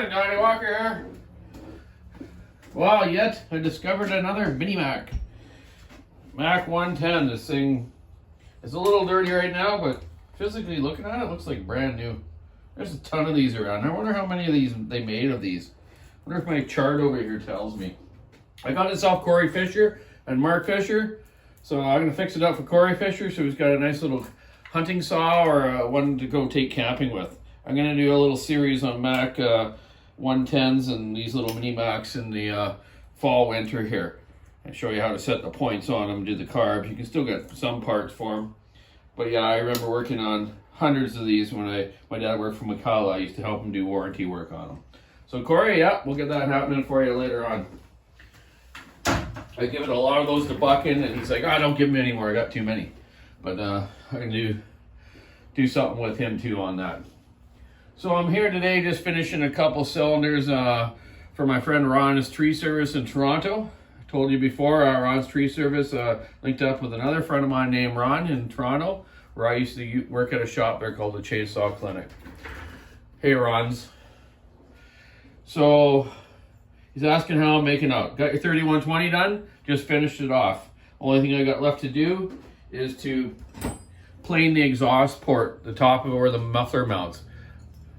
Morning, Donny Walker here. Well, yet I discovered another mini Mac. Mac 110. This thing is a little dirty right now, but physically looking at it, it looks like brand new. There's a ton of these around. I wonder how many of these they made of these. I wonder if my chart over here tells me. I got this off Corey Fisher and Mark Fisher. So I'm going to fix it up for Corey Fisher, so he's got a nice little hunting saw or one to go take camping with. I'm going to do a little series on Mac 110s and these little mini Macs in the fall winter here. And show you how to set the points on them, do the carbs. You can still get some parts for them. But yeah, I remember working on hundreds of these when my dad worked for McCullough. I used to help him do warranty work on them. So Corey, yeah, we'll get that happening for you later on. I give it a lot of those to Buckin, and he's like, "Oh, don't give him any more. I got too many." But I can do something with him too on that. So I'm here today just finishing a couple cylinders for my friend Ron's tree service in Toronto. I told you before, Ron's tree service linked up with another friend of mine named Ron in Toronto, where I used to work at a shop there called the Chainsaw Clinic. Hey, Ron's. So he's asking how I'm making out. Got your 3120 done? Just finished it off. Only thing I got left to do is to plane the exhaust port, the top of where the muffler mounts.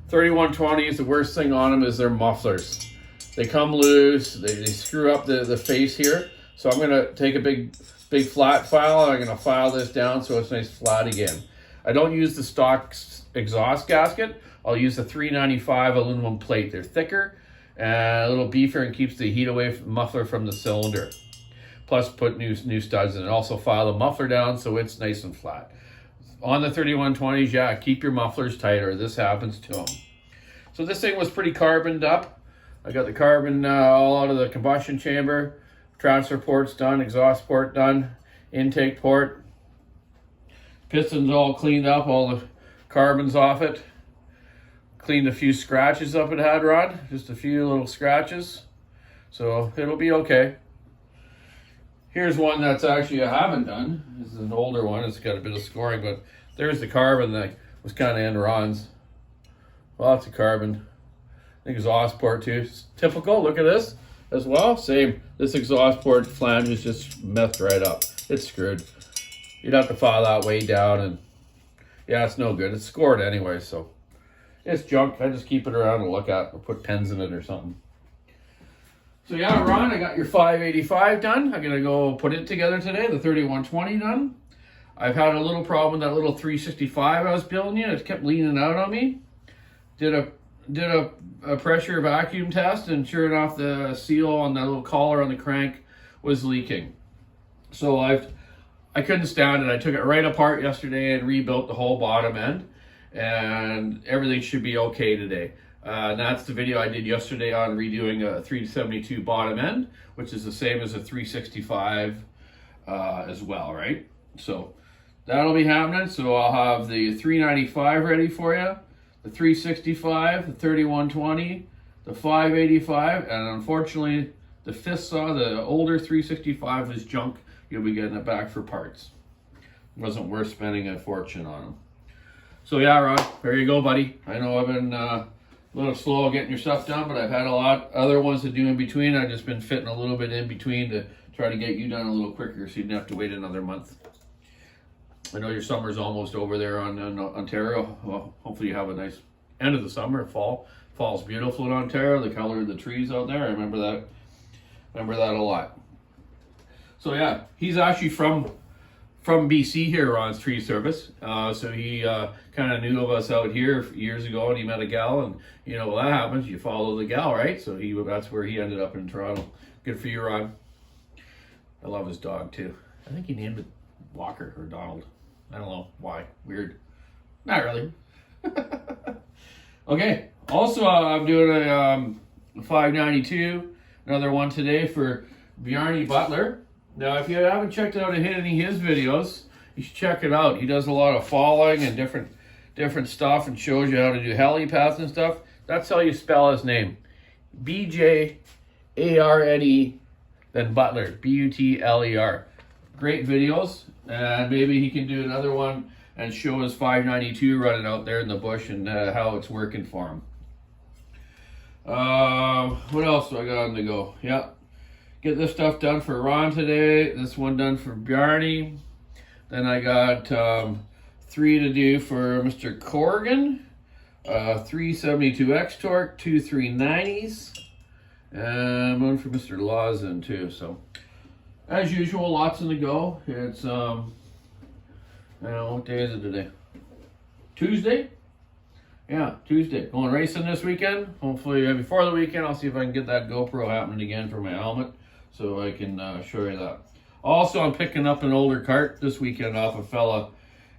3120s, the worst thing on them is their mufflers. They come loose, they screw up the face here. So I'm gonna take a big flat file, and I'm gonna file this down so it's nice flat again. I don't use the stock exhaust gasket. I'll use the 395 aluminum plate. They're thicker and a little beefier and keeps the heat away from the muffler from the cylinder. Plus put new studs in it. Also file the muffler down so it's nice and flat. On the 3120s, yeah, keep your mufflers tight or this happens to them. So this thing was pretty carboned up. I got the carbon all out of the combustion chamber. Transfer port's done, exhaust port done, intake port. Piston's all cleaned up, all the carbon's off it. Cleaned a few scratches up it had, Rod. Just a few little scratches. So it'll be okay. Here's one that's actually I haven't done. This is an older one. It's got a bit of scoring, but there's the carbon that was kind of in Ron's. Lots of carbon. Exhaust port too. It's typical. Look at this as well. Same. This exhaust port flange is just messed right up. It's screwed. You'd have to file that way down, and yeah, it's no good. It's scored anyway, so it's junk. I just keep it around to look at or put pens in it or something. So yeah, Ron, I got your 585 done. I'm gonna go put it together today. The 3120 done. I've had a little problem with that little 365 I was building you. It kept leaning out on me. Did a pressure vacuum test, and sure enough, the seal on the little collar on the crank was leaking. So I couldn't stand it. I took it right apart yesterday and rebuilt the whole bottom end, and everything should be okay today. And that's the video I did yesterday on redoing a 372 bottom end, which is the same as a 365 as well, right? So that'll be happening. So I'll have the 395 ready for you, the 365, the 3120, the 585, and unfortunately the fifth saw, the older 365 is junk. You'll be getting it back for parts. It wasn't worth spending a fortune on them. So yeah, Rod, there you go, buddy. I know I've been a little slow getting your stuff done, but I've had a lot other ones to do in between. I've just been fitting a little bit in between to try to get you done a little quicker so you didn't have to wait another month. I know your summer's almost over there on Ontario. Well, hopefully you have a nice end of the summer, fall. Fall's beautiful in Ontario, the color of the trees out there. I remember that a lot. So yeah, he's actually from BC here, Ron's tree service. So he kind of knew of us out here years ago, and he met a gal, and you know what that happens, you follow the gal, right? So that's where he ended up in Toronto. Good for you, Ron. I love his dog too. I think he named it Walker or Donald. I don't know why. Weird. Not really. Okay. Also, I'm doing a 592, another one today for Bjarne Butler. Now, if you haven't checked out any of his videos, you should check it out. He does a lot of falling and different stuff, and shows you how to do helipads and stuff. That's how you spell his name. BJARNE, then Butler, Butler. Great videos, and maybe he can do another one and show his 592 running out there in the bush and how it's working for him. What else do I got on the go? Yeah. Get this stuff done for Ron today. This one done for Bjarne. Then I got 3 to do for Mr. Corrigan. 372X torque, 2 390s. And one for Mr. Lawson too. So as usual, lots on the go. It's I don't know, what day is it today? Tuesday? Yeah, Tuesday. Going racing this weekend. Hopefully before the weekend, I'll see if I can get that GoPro happening again for my helmet, so I can show you that. Also, I'm picking up an older cart this weekend off a fella.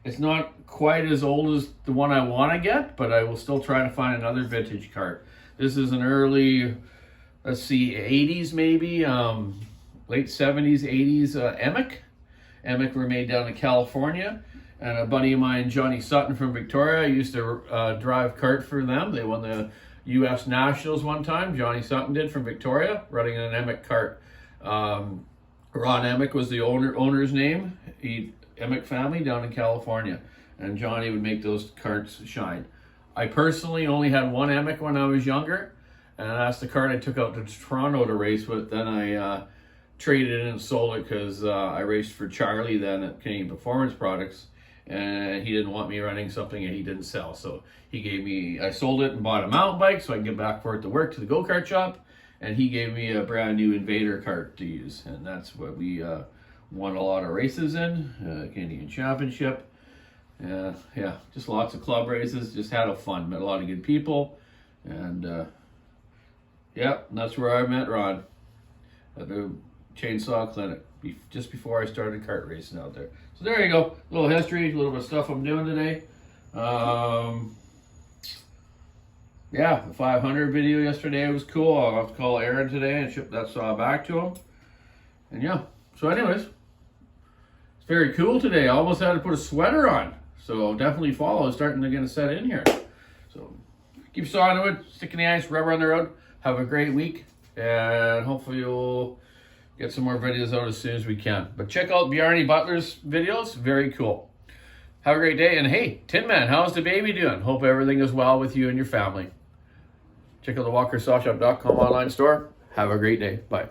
It's not quite as old as the one I want to get, but I will still try to find another vintage cart. This is an early, let's see, 80s maybe, late 70s, 80s Emmick. Emmick were made down in California. And a buddy of mine, Johnny Sutton from Victoria, I used to drive kart for them. They won the U.S. Nationals one time. Johnny Sutton did from Victoria, running an Emmick kart. Ron Emmick was the owner's name. Emmick family down in California. And Johnny would make those karts shine. I personally only had one Emmick when I was younger. And that's the kart I took out to Toronto to race with. Then I traded it and sold it because I raced for Charlie then at Canadian Performance Products. And he didn't want me running something that he didn't sell. So he gave me, I sold it and bought a mountain bike so I can get back for it to work to the go-kart shop. And he gave me a brand new Invader kart to use. And that's what we won a lot of races in, Canadian Championship. Yeah, just lots of club races, just had a fun, met a lot of good people. And yeah, that's where I met Ron, at the chainsaw clinic, just before I started kart racing out there. So there you go, a little history, a little bit of stuff I'm doing today. Yeah, the 500 video yesterday was cool. I'll have to call Aaron today and ship that saw back to him. And yeah, so anyways, it's very cool today. I almost had to put a sweater on. So definitely fall is starting to get a set in here. So keep sawing wood, stick in the ice, rubber on the road. Have a great week, and hopefully you'll get some more videos out as soon as we can. But check out Bjarne Butler's videos, very cool. Have a great day, and hey, Tin Man, how's the baby doing? Hope everything is well with you and your family. Check out the WalkerSoftShop.com online store. Have a great day. Bye.